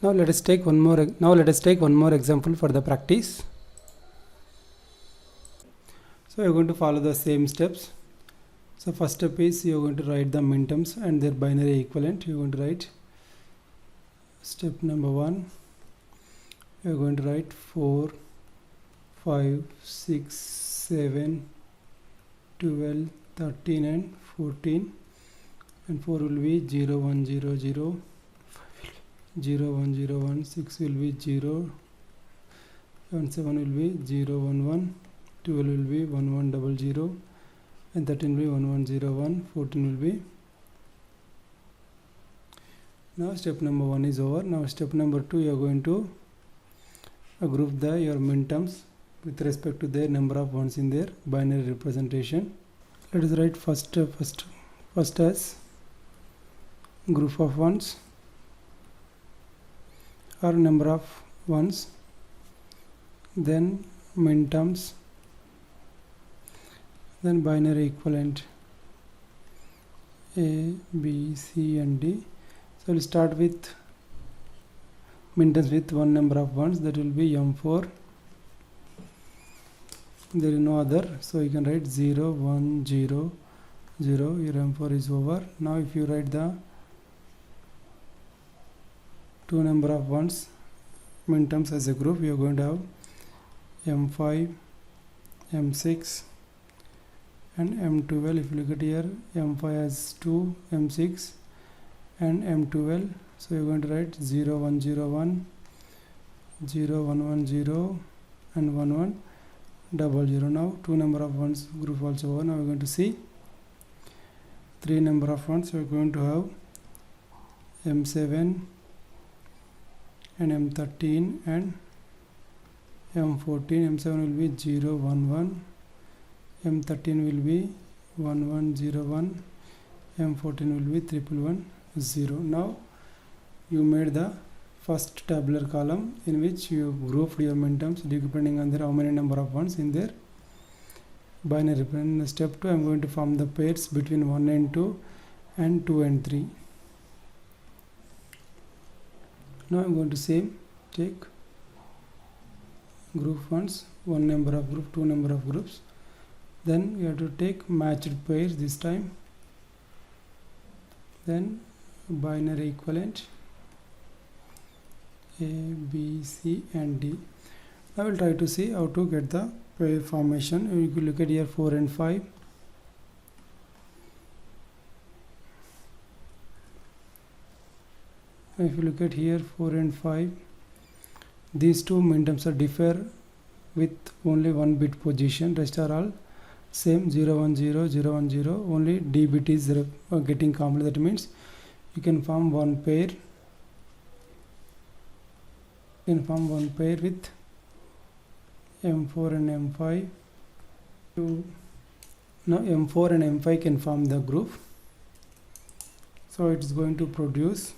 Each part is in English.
Now let us take one more example for the practice. So you are going to follow the same steps. So first step is you are going to write the minterms and their binary equivalent. You are going to write step number 1. You are going to write 4, 5, 6, 7, 12, 13 and 14, and 4 will be 0, 1, 0, 0, 0, 1, 0, 1, 6 will be 0, and 7 will be 0, 1, 1, 12 will be 1, 1, 0, 0, and 13 will be 1, 1, 0, 1, 14 will be. Now step number 1 is over. Now step number 2, you are going to group your minterms with respect to their number of ones in their binary representation. Let us write first as group of ones or number of ones, then minterms, then binary equivalent A, B, C and D. So we'll start with minterms with one number of ones, that will be M4. There is no other, so you can write 0, 1, 0, 0. Your M4 is over. Now if you write the two number of ones minterms as a group, you are going to have M5, M6 and M12. If you look at here, M5 has 2, M6 and M12. So you are going to write 0, 1, 0, 1, 0, 1, 1, 0 and 1, 1, 0, 0. Now two number of ones group also over. Now we are going to see three number of ones. We are going to have M7 and M13 and M14. M7 will be 0, 1, 1, M13 will be 1, 1, 0, 1, M14 will be 1, 1, 0. Now you made the first tabular column in which you grouped your minterms depending on how many number of ones in their binary. In step 2, I am going to form the pairs between 1 and 2 and 2 and 3. Now I am going to take group ones, one number of group, two number of groups. Then you have to take matched pairs this time. Then binary equivalent A, B, C and D. I will try to see how to get the pair formation. You can look at here 4 and 5. If you look at here 4 and 5, these two minterms are differ with only one bit position. Rest are all same, 0, 1, 0, 0, 1, 0. Only D bit is getting completed. That means you can form one pair. You can form one pair with M4 and M5. Now M4 and M5 can form the group. So it is going to produce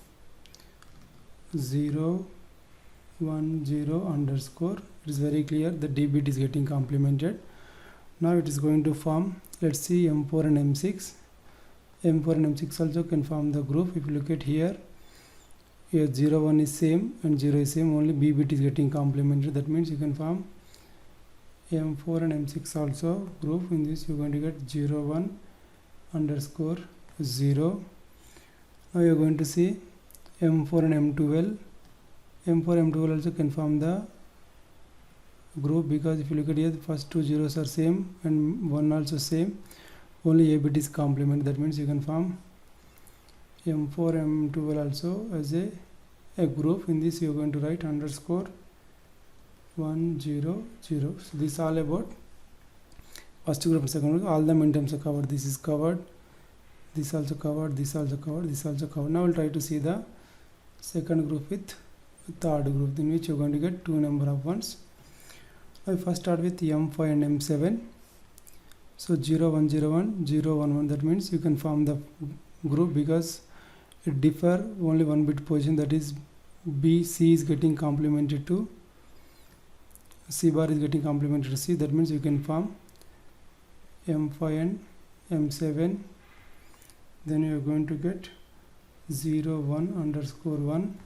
0, 1, 0 underscore. It is very clear the D bit is getting complemented. Now it is going to form, let's see, M4 and M6. M4 and M6 also can form the group. If you look at here 0, 1 is same and 0 is same, only B bit is getting complemented. That means you can form M4 and M6 also group. In this you are going to get 0, 1 underscore 0. Now you are going to see M4 and M12. M4 M12 also can form the group, because if you look at here, the first two zeros are same and one also same, only A bit is complement. That means you can form M4 M12 also as a group. In this you are going to write underscore 1, 0, 0. So this is all about first group and second group. All the minterms are covered. This is covered, this also covered, this also covered, this also covered. Now we'll try to see the second group with third group, in which you are going to get two number of ones. I first start with M5 and M7. So 0, 1, 0, 1, 0, 1, 1. That means you can form the group because it differ only one bit position, that is B, C is getting complemented to C bar is getting complemented to C. That means you can form M5 and M7. Then you are going to get 0, 1 underscore 1,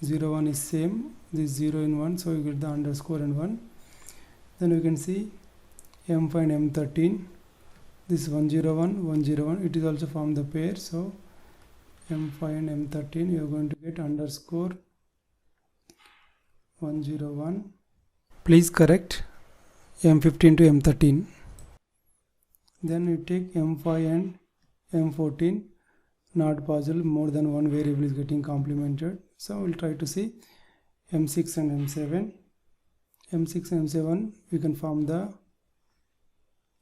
0 1 is same, this 0 in 1, so you get the underscore and 1. Then we can see M5 and M13, this 101 101, it is also form the pair, so M5 and M13 you are going to get underscore 101. Please correct M15 to M13. Then we take M5 and M14, not possible, more than one variable is getting complemented, so we'll try to see M6 and M7. M6 and M7 we can form the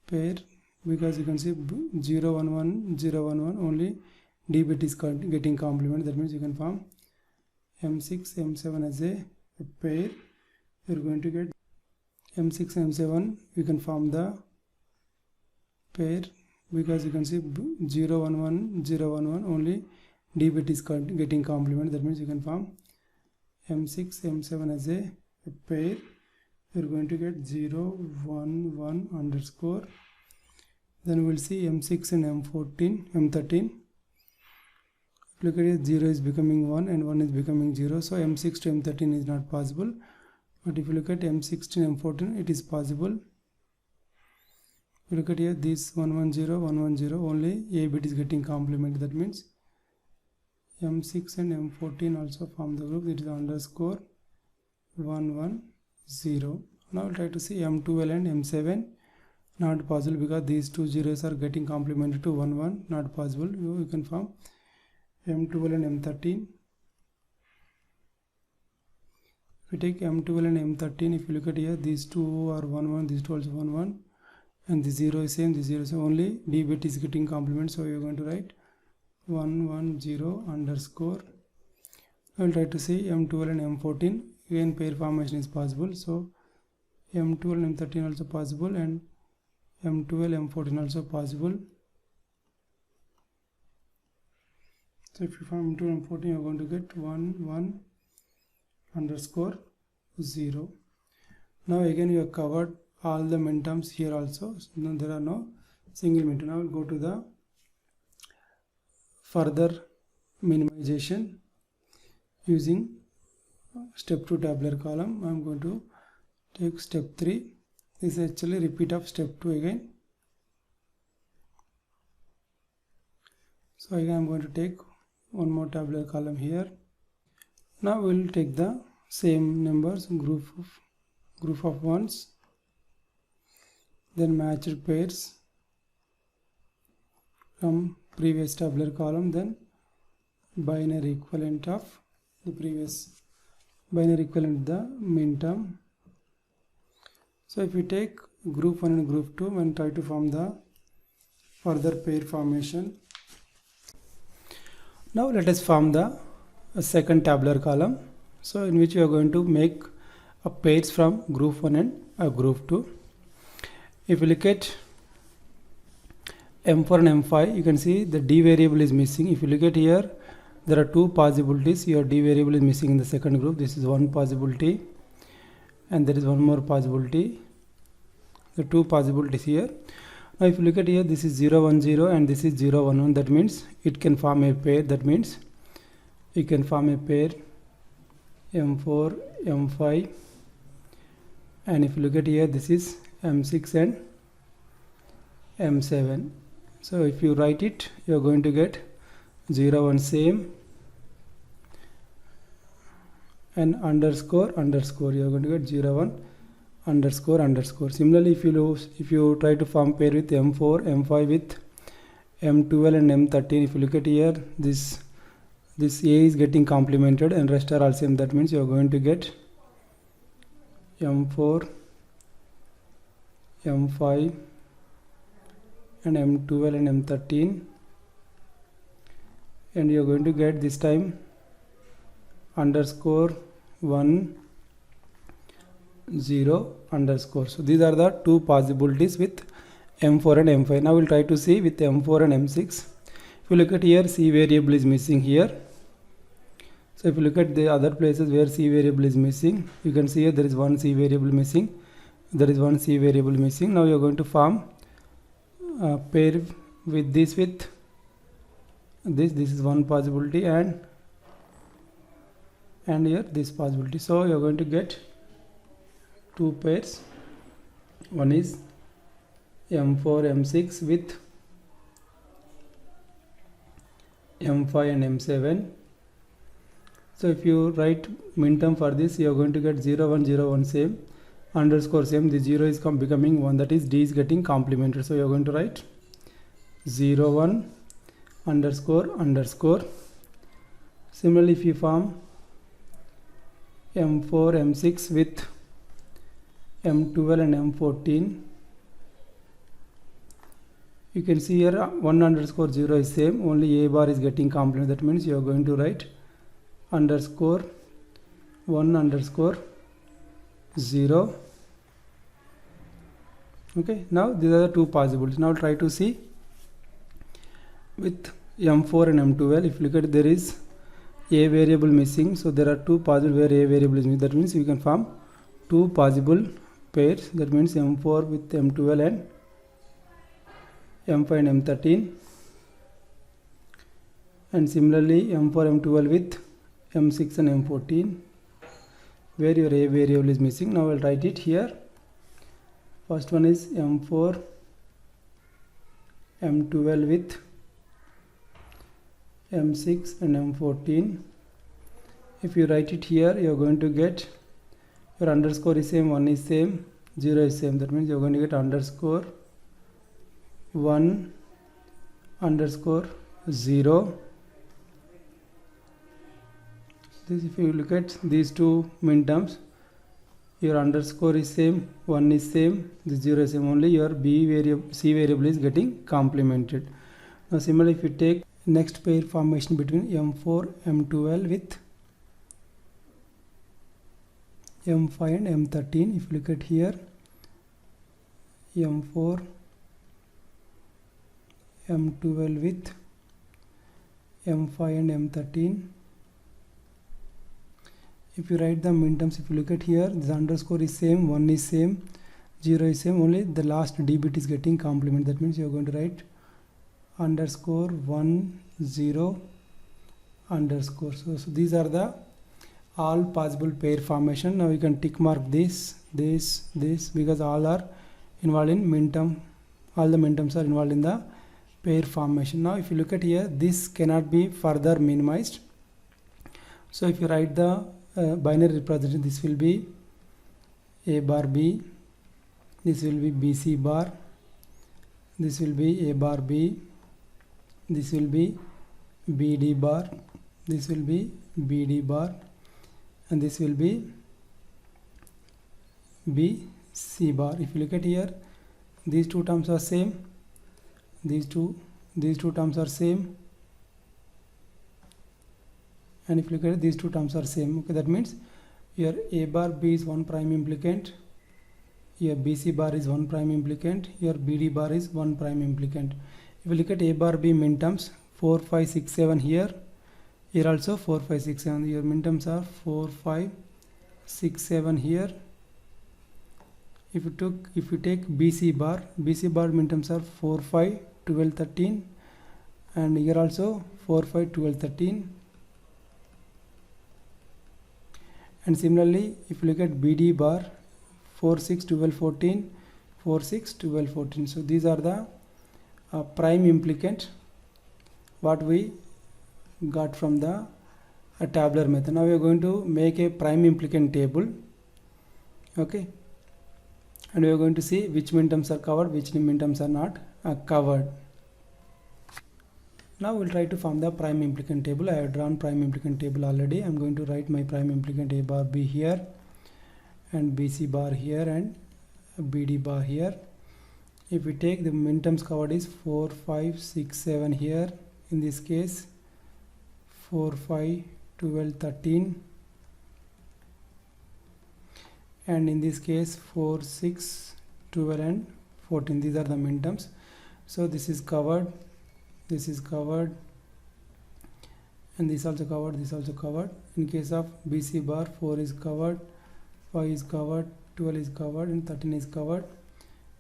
pair, because you can see 0 1 1 0 1 1, only D bit is getting complement, that means you can form M6 M7 as a pair. You're going to get M6 M7, you can form the pair, because you can see 0 1 1 0 1 1, only D bit is getting complement, that means you can form M6 M7 as a pair. You're going to get 0 1 1 underscore. Then we'll see M6 and M14 M13. Look at it, 0 is becoming 1 and 1 is becoming 0, so M6 to M13 is not possible. But if you look at M16 M14, it is possible. If you look at here, this 110 110, only A bit is getting complement, that means M6 and M14 also form the group, it is underscore 110. Now we'll try to see M12 and M7, not possible, because these two zeros are getting complemented to 1 1, not possible. You can form M12 and M13. If we take M12 and M13, if you look at here, these two are 1 1, these two also 1 1, and the 0 is same, the 0 is only D bit is getting complement, so you're going to write 110 underscore. I will try to see M12 and M14, again pair formation is possible, so M12 and M13 also possible, and M12 M14 also possible. So if you form M12 and M14, you are going to get 1 1 underscore 0. Now again you have covered all the min terms here also, so there are no single min term. Now we'll go to the further minimization using step 2 tabular column. I am going to take step 3. This is actually repeat of step 2 again. So again I am going to take one more tabular column here. Now we will take the same numbers, group of ones, then matched pairs from previous tabular column, then binary equivalent of the previous binary equivalent the min term. So if we take group 1 and group 2 and try to form the further pair formation. Now let us form the second tabular column, so in which we are going to make a pairs from group 1 and group 2. If you look at M4 and M5, you can see the D variable is missing. If you look at here, there are two possibilities. Your D variable is missing in the second group. This is one possibility, and there is one more possibility. The two possibilities here. Now if you look at here, this is 0 1 0 and this is 0 1 1. That means it can form a pair. That means you can form a pair M4 M5, and if you look at here, this is M6 and M7. So if you write it, you are going to get 0 1 same and underscore underscore. You are going to get 0 1 underscore underscore. Similarly, if you try to form pair with M4 M5 with M12 and M13, if you look at here, this A is getting complemented and rest are all same. That means you are going to get M4 M5 and M12 and M13, and you are going to get this time underscore 1 0 underscore. So these are the two possibilities with M4 and M5. Now we'll try to see with M4 and M6. If you look at here, C variable is missing here. So if you look at the other places where C variable is missing, you can see here there is one C variable missing. There is one C variable missing. Now you are going to form a pair with this This is one possibility, and and here this possibility. So you're going to get two pairs. One is M4 M6 with M5 and M7. So if you write minterm for this, you are going to get 0 1 0 1 same, underscore same, the 0 is becoming 1, that is D is getting complemented. So you are going to write 0 1 underscore underscore. Similarly, if you form M4 M6 with M12 and M14, you can see here 1 underscore 0 is same, only A bar is getting complement. That means you are going to write underscore 1 underscore 0. Okay, now these are the two possibilities. Now try to see with M4 and M12. If you look at, there is A variable missing, so there are two possible where A variable is missing. That means we can form two possible pairs. That means M4 with M12 and M5 and M13, and similarly M4 M12 with M6 and M14, where your A variable is missing. Now I'll write it here. First one is M4 M12 with M6 and M14. If you write it here, you are going to get your underscore is same, 1 is same, 0 is same. That means you are going to get underscore 1 underscore 0. This, if you look at these two minterms, your underscore is same, 1 is same, the 0 is same, only your C variable is getting complemented. Now similarly, if you take next pair formation between M4 M12 with M5 and M13, if you look at here, M4 M12 with M5 and M13. If you write the minterms, if you look at here, this underscore is same, 1 is same, 0 is same, only the last D bit is getting complement. That means you are going to write underscore 1 0 underscore. So these are the all possible pair formation. Now you can tick mark this because all are involved in minterm. All the minterms are involved in the pair formation. Now if you look at here, this cannot be further minimized. So if you write the binary representation, this will be A bar B, this will be BC bar, this will be A bar B, this will be BD bar, this will be BD bar, and this will be BC bar. If you look at here, these two terms are same, these two terms are same, and if you look at it, these two terms are same. Okay, that means your A bar B is one prime implicant, your BC bar is one prime implicant, your BD bar is one prime implicant. If you look at A bar B minterms, 4 5 6 7 here also 4 5 6 7, your minterms are 4 5 6 7 here. If you take BC bar minterms are 4 5 12 13, and here also 4 5 12 13. And similarly, if you look at BD bar, 4 6 12 14, 4 6 12 14. So these are the prime implicant what we got from the tabular method. Now we are going to make a prime implicant table. Okay, and we are going to see which minterms are covered, which minterms are not covered. Now we'll try to form the prime implicant table. I have drawn prime implicant table already. I'm going to write my prime implicant A bar B here, and BC bar here, and BD bar here. If we take the minterms covered is 4 5 6 7 here, in this case 4 5 12 13, and in this case 4 6 12 and 14. These are the minterms. So this is covered, this is covered, and this also covered, this also covered. In case of BC bar, 4 is covered, 5 is covered, 12 is covered, and 13 is covered.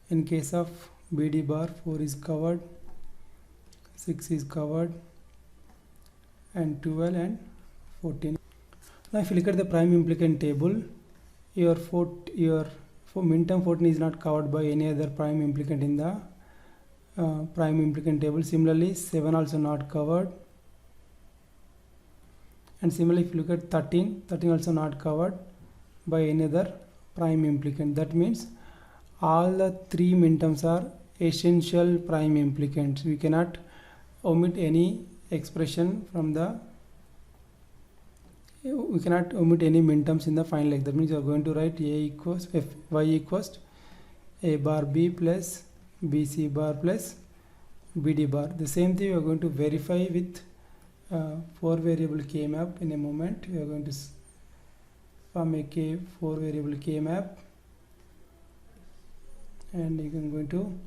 In case of BD bar, 4 is covered, 6 is covered, and 12 and 14. Now if you look at the prime implicant table, your min-term 14 is not covered by any other prime implicant in the prime implicant table. Similarly 7 also not covered, and similarly if you look at 13 also not covered by any other prime implicant. That means all the three min-terms are essential prime implicants. We cannot omit any expression from the min-terms in the final x. That means you are going to write y equals a bar b plus bc bar plus bd bar. The same thing we are going to verify with 4 variable k map. In a moment we are going to form a 4 variable k map, and you can going to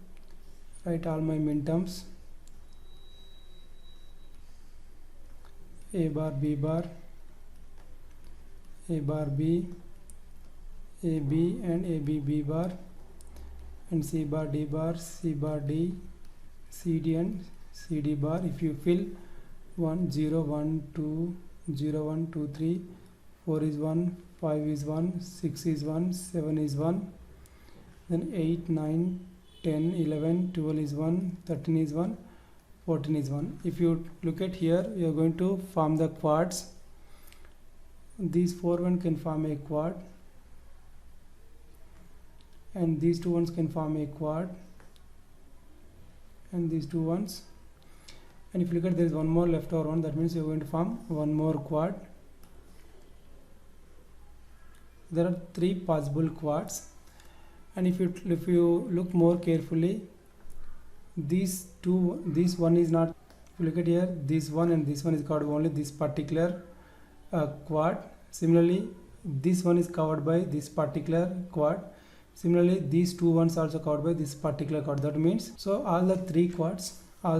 write all my min-terms: a bar b bar, a bar b, a b and a b b bar, and c bar d bar, c bar d, cd and cd bar. If you fill 1 0 1 2 0 1 2 3 4 is 1, 5 is 1, 6 is 1, 7 is 1, then 8 9 10 11 12 is 1, 13 is 1, 14 is 1. If you look at here, you are going to form the quads. These 4 ones can form a quad, and these 2 ones can form a quad, and these 2 ones. And if you look at, there is one more left over one, that means you are going to form one more quad. There are 3 possible quads, and if you look more carefully, this one is not. If you look at here, this one and this one is covered only this particular quad. Similarly this one is covered by this particular quad. Similarly these 2 ones also covered by this particular quad. That means, so all the three quads in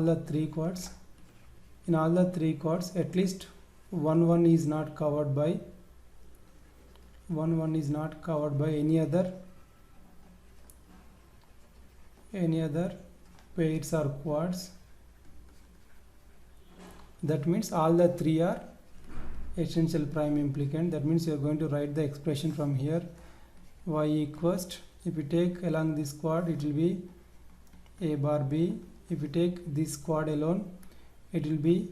all the three quads, at least one is not covered by any other pairs or quads. That means all the 3 are essential prime implicant. That means you are going to write the expression from here: y equals, if you take along this quad, it will be a bar b. If you take this quad alone, it will be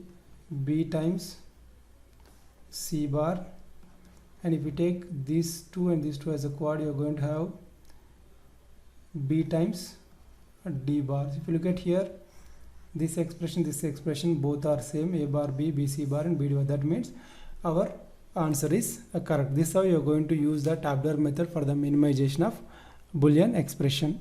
b times c bar, and if you take these 2 and these 2 as a quad, you are going to have b times d bar. If you look at here, this expression both are same: a bar b, bc bar and bd bar. That means our answer is correct. This is how you are going to use the tabular method for the minimization of Boolean expression.